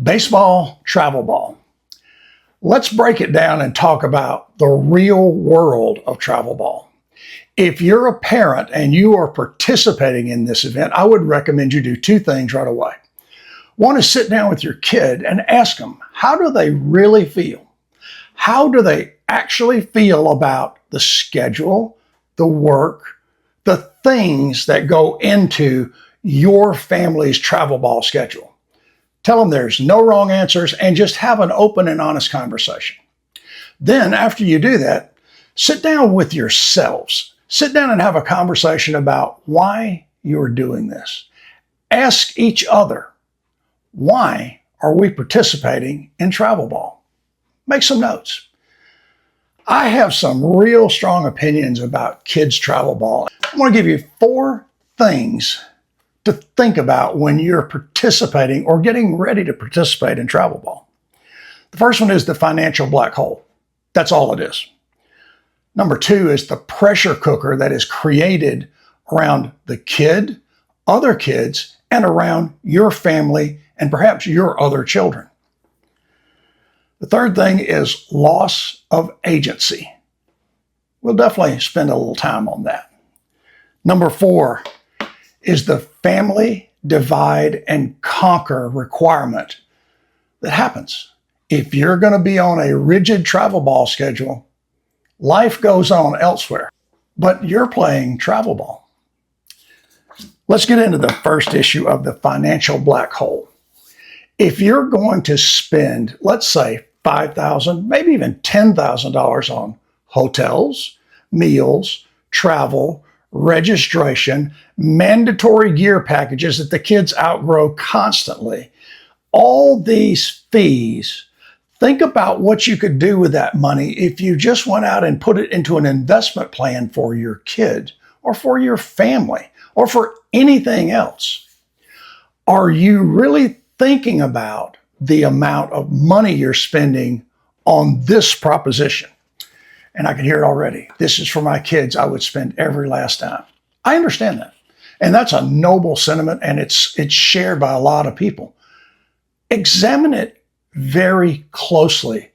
Baseball, travel ball. Let's break it down and talk about the real world of travel ball. If you're a parent and you are participating in this event, I would recommend you do two things right away. One is sit down with your kid and ask them, how do they really feel? How do they actually feel about the schedule, the work, the things that go into your family's travel ball schedule? Tell them there's no wrong answers and just have an open and honest conversation. Then after you do that, sit down with yourselves. Sit down and have a conversation about why you're doing this. Ask each other, why are we participating in travel ball? Make some notes. I have some real strong opinions about kids travel ball. I want to give you 4 things to think about when you're participating or getting ready to participate in travel ball. The first one is the financial black hole. That's all it is. Number 2 is the pressure cooker that is created around the kid, other kids, and around your family and perhaps your other children. The third thing is loss of agency. We'll definitely spend a little time on that. Number 4 is the family divide and conquer requirement that happens. If you're going to be on a rigid travel ball schedule, life goes on elsewhere, but you're playing travel ball. Let's get into the first issue of the financial black hole. If you're going to spend, let's say, $5,000, maybe even $10,000 on hotels, meals, travel, registration, mandatory gear packages that the kids outgrow constantly, all these fees, think about what you could do with that money if you just went out and put it into an investment plan for your kid or for your family or for anything else. Are you really thinking about the amount of money you're spending on this proposition? And I can hear it already. This is for my kids. I would spend every last dime. I understand that. And that's a noble sentiment, and it's shared by a lot of people. Examine it very closely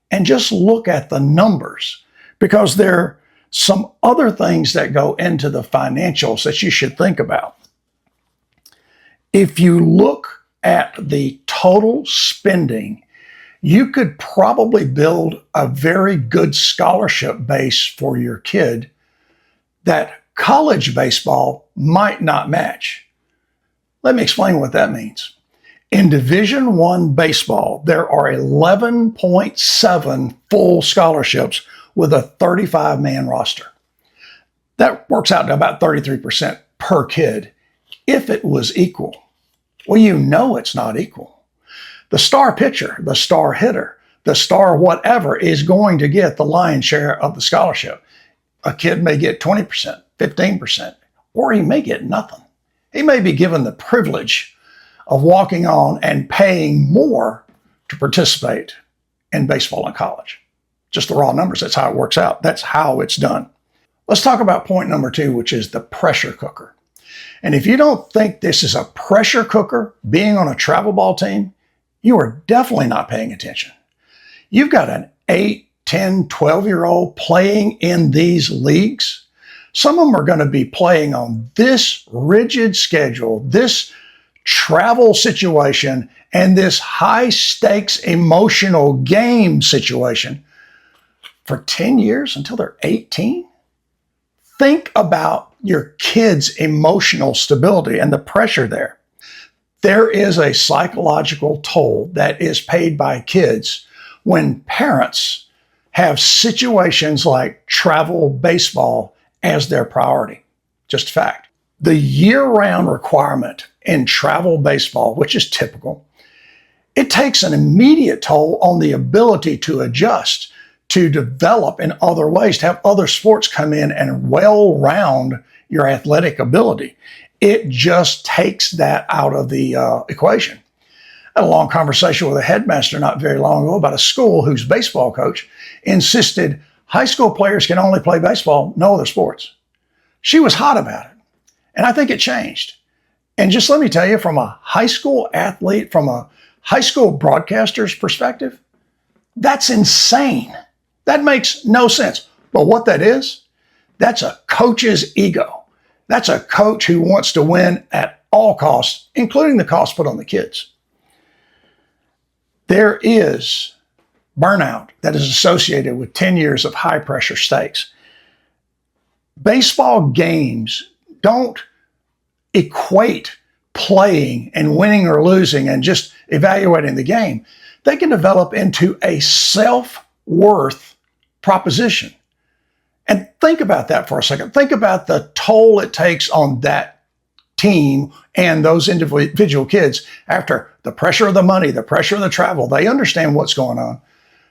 and just look at the numbers, because there are some other things that go into the financials that you should think about. If you look at the total spending, you could probably build a very good scholarship base for your kid that college baseball might not match. Let me explain what that means. In Division I baseball, there are 11.7 full scholarships with a 35-man roster. That works out to about 33% per kid if it was equal. Well, you know it's not equal. The star pitcher, the star hitter, the star whatever is going to get the lion's share of the scholarship. A kid may get 20%, 15%, or he may get nothing. He may be given the privilege of walking on and paying more to participate in baseball in college. Just the raw numbers, that's how it works out. That's how it's done. Let's talk about point number 2, which is the pressure cooker. And if you don't think this is a pressure cooker, being on a travel ball team, you are definitely not paying attention. You've got an 8, 10, 12-year-old playing in these leagues. Some of them are going to be playing on this rigid schedule, this travel situation, and this high-stakes emotional game situation for 10 years until they're 18. Think about your kids' emotional stability and the pressure there. There is a psychological toll that is paid by kids when parents have situations like travel baseball as their priority. Just a fact. The year-round requirement in travel baseball, which is typical, it takes an immediate toll on the ability to adjust, to develop in other ways, to have other sports come in and well-round your athletic ability. It just takes that out of the equation. I had a long conversation with a headmaster not very long ago about a school whose baseball coach insisted high school players can only play baseball, no other sports. She was hot about it. And I think it changed. And just let me tell you, from a high school athlete, from a high school broadcasters' perspective, that's insane. That makes no sense. But what that is, that's a coach's ego. That's a coach who wants to win at all costs, including the cost put on the kids. There is burnout that is associated with 10 years of high pressure stakes. Baseball games don't equate playing and winning or losing and just evaluating the game. They can develop into a self-worth proposition. And think about that for a second. Think about the toll it takes on that team and those individual kids after the pressure of the money, the pressure of the travel. They understand what's going on.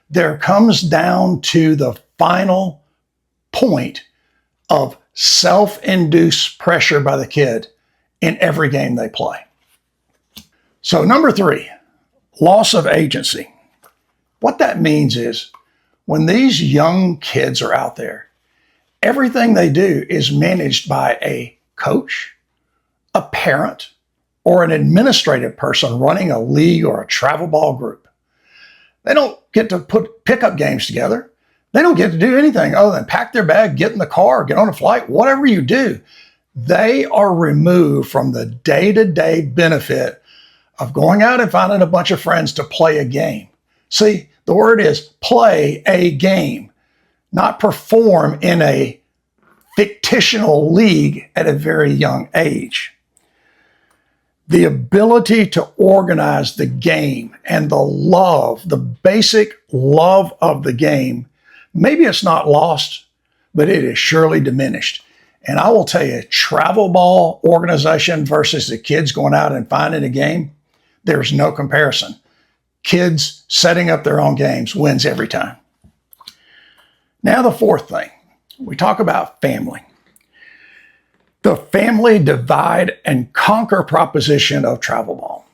There comes down to the final point of self-induced pressure by the kid in every game they play. So number 3, loss of agency. What that means is when these young kids are out there, everything they do is managed by a coach, a parent, or an administrative person running a league or a travel ball group. They don't get to put pickup games together. They don't get to do anything other than pack their bag, get in the car, get on a flight, whatever you do. They are removed from the day-to-day benefit of going out and finding a bunch of friends to play a game. See, the word is play a game, not perform in a fictional league at a very young age. The ability to organize the game and the basic love of the game, maybe it's not lost, but it is surely diminished. And I will tell you, travel ball organization versus the kids going out and finding a game, there's no comparison. Kids setting up their own games wins every time. Now the 4th thing, we talk about family. The family divide and conquer proposition of travel ball.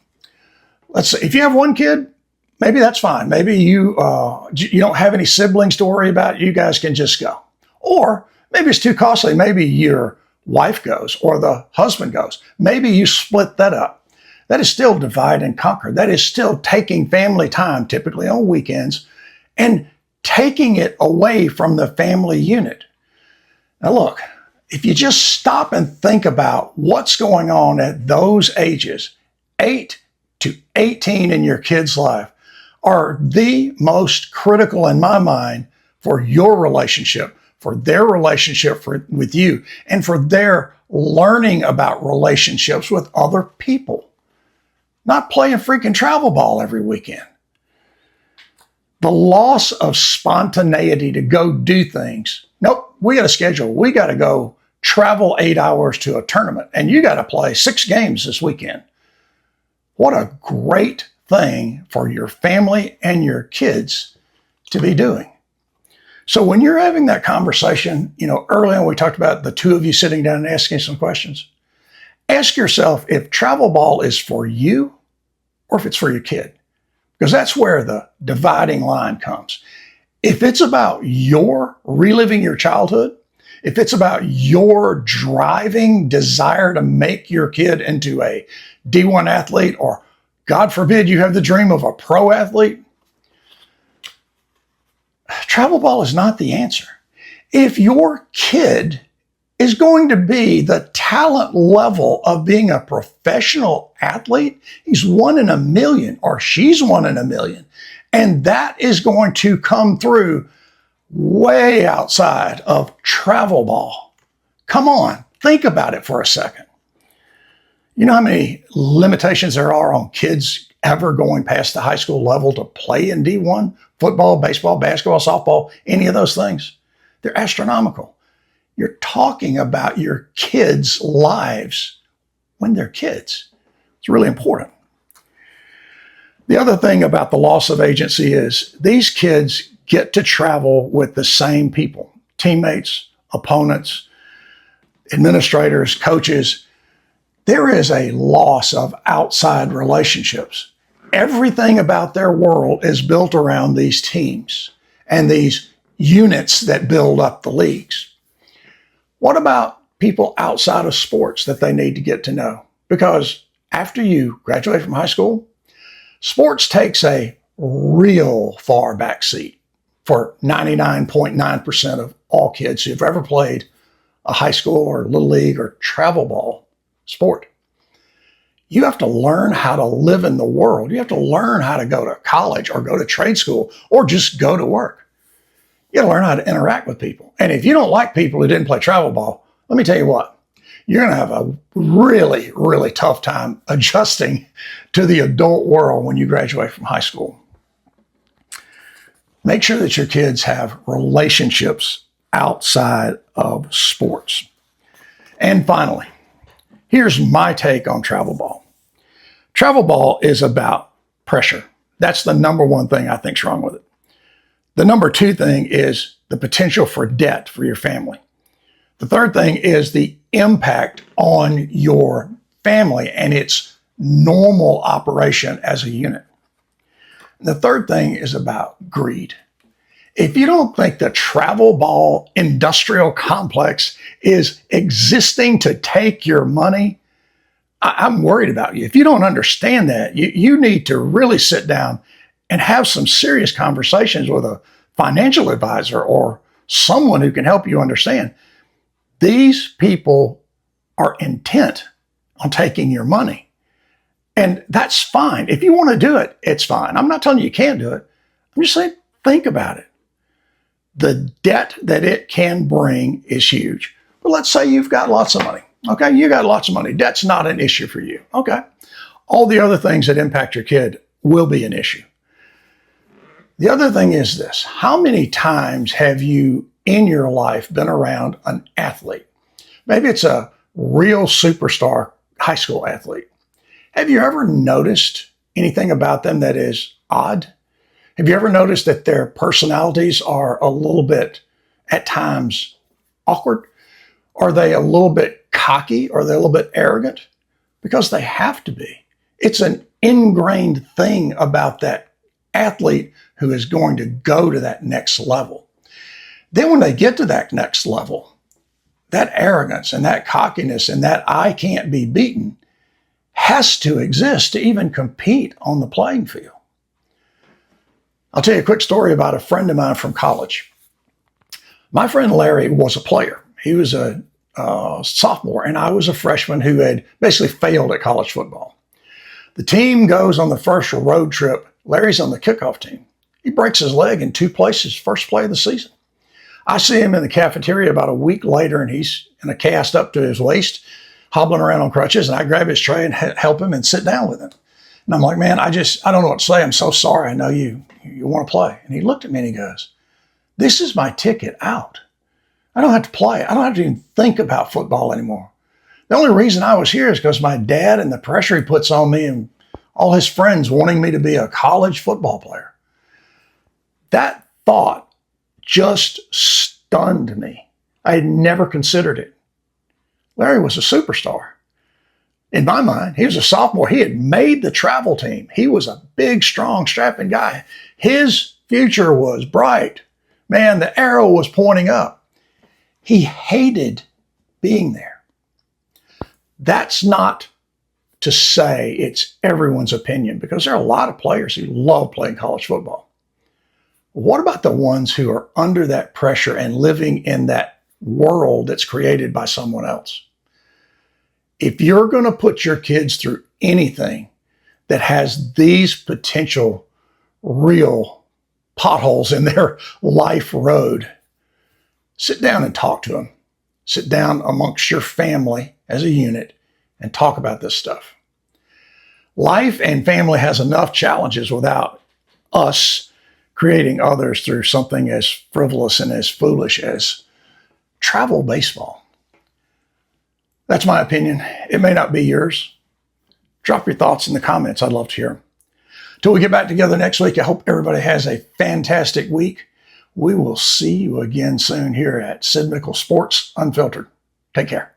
Let's say if you have one kid, maybe that's fine. Maybe you don't have any siblings to worry about. You guys can just go. Or maybe it's too costly. Maybe your wife goes or the husband goes. Maybe you split that up. That is still divide and conquer. That is still taking family time, typically on weekends, and taking it away from the family unit. Now look, if you just stop and think about what's going on at those ages, 8 to 18 in your kid's life, are the most critical in my mind for your relationship, for their relationship with you, and for their learning about relationships with other people. Not playing freaking travel ball every weekend. The loss of spontaneity to go do things. Nope, we got a schedule. We got to go travel 8 hours to a tournament, and you got to play 6 games this weekend. What a great thing for your family and your kids to be doing. So when you're having that conversation, early on we talked about the 2 of you sitting down and asking some questions. Ask yourself if travel ball is for you or if it's for your kid, because that's where the dividing line comes. If it's about your reliving your childhood, if it's about your driving desire to make your kid into a D1 athlete, or God forbid you have the dream of a pro athlete, travel ball is not the answer. If your kid is going to be the talent level of being a professional athlete, he's 1 in a million or she's 1 in a million. And that is going to come through way outside of travel ball. Come on, think about it for a second. You know how many limitations there are on kids ever going past the high school level to play in D1? Football, baseball, basketball, softball, any of those things. They're astronomical. You're talking about your kids' lives when they're kids. It's really important. The other thing about the loss of agency is these kids get to travel with the same people, teammates, opponents, administrators, coaches. There is a loss of outside relationships. Everything about their world is built around these teams and these units that build up the leagues. What about people outside of sports that they need to get to know? Because after you graduate from high school, Sports takes a real far back seat for 99.9% of all kids who've ever played a high school or little league or travel ball sport. You have to learn how to live in the world. You have to learn how to go to college or go to trade school or just go to work. You got to learn how to interact with people. And if you don't like people who didn't play travel ball, let me tell you what, you're going to have a really, really tough time adjusting to the adult world when you graduate from high school. Make sure that your kids have relationships outside of sports. And finally, here's my take on travel ball. Travel ball is about pressure. That's the number one thing I think is wrong with it. The number two thing is the potential for debt for your family. The third thing is the impact on your family and its normal operation as a unit. The third thing is about greed. If you don't think the travel ball industrial complex is existing to take your money, I'm worried about you. If you don't understand that, you need to really sit down and have some serious conversations with a financial advisor or someone who can help you understand. These people are intent on taking your money. And that's fine. If you want to do it, it's fine. I'm not telling you can't do it. I'm just saying, think about it. The debt that it can bring is huge. But let's say you've got lots of money. Okay, you got lots of money. Debt's not an issue for you. Okay. All the other things that impact your kid will be an issue. The other thing is this. How many times have you in your life been around an athlete? Maybe it's a real superstar high school athlete. Have you ever noticed anything about them that is odd? Have you ever noticed that their personalities are a little bit, at times, awkward? Are they a little bit cocky? Are they a little bit arrogant? Because they have to be. It's an ingrained thing about that athlete who is going to go to that next level. Then when they get to that next level, that arrogance and that cockiness and that I can't be beaten has to exist to even compete on the playing field. I'll tell you a quick story about a friend of mine from college. My friend Larry was a player. He was a sophomore, and I was a freshman who had basically failed at college football. The team goes on the first road trip. Larry's on the kickoff team. He breaks his leg in two places, first play of the season. I see him in the cafeteria about a week later, and he's in a cast up to his waist, hobbling around on crutches, and I grab his tray and help him and sit down with him. And I'm like, man, I don't know what to say. I'm so sorry. I know you want to play. And he looked at me and he goes, this is my ticket out. I don't have to play. I don't have to even think about football anymore. The only reason I was here is because my dad and the pressure he puts on me and all his friends wanting me to be a college football player. That thought just stunned me. I had never considered it. Larry was a superstar. In my mind, he was a sophomore. He had made the travel team. He was a big, strong, strapping guy. His future was bright. Man, the arrow was pointing up. He hated being there. That's not to say it's everyone's opinion, because there are a lot of players who love playing college football. What about the ones who are under that pressure and living in that world that's created by someone else? If you're going to put your kids through anything that has these potential real potholes in their life road, sit down and talk to them. Sit down amongst your family as a unit and talk about this stuff. Life and family has enough challenges without us creating others through something as frivolous and as foolish as travel baseball. That's my opinion. It may not be yours. Drop your thoughts in the comments. I'd love to hear them. Till we get back together next week, I hope everybody has a fantastic week. We will see you again soon here at Sid Mickle Sports Unfiltered. Take care.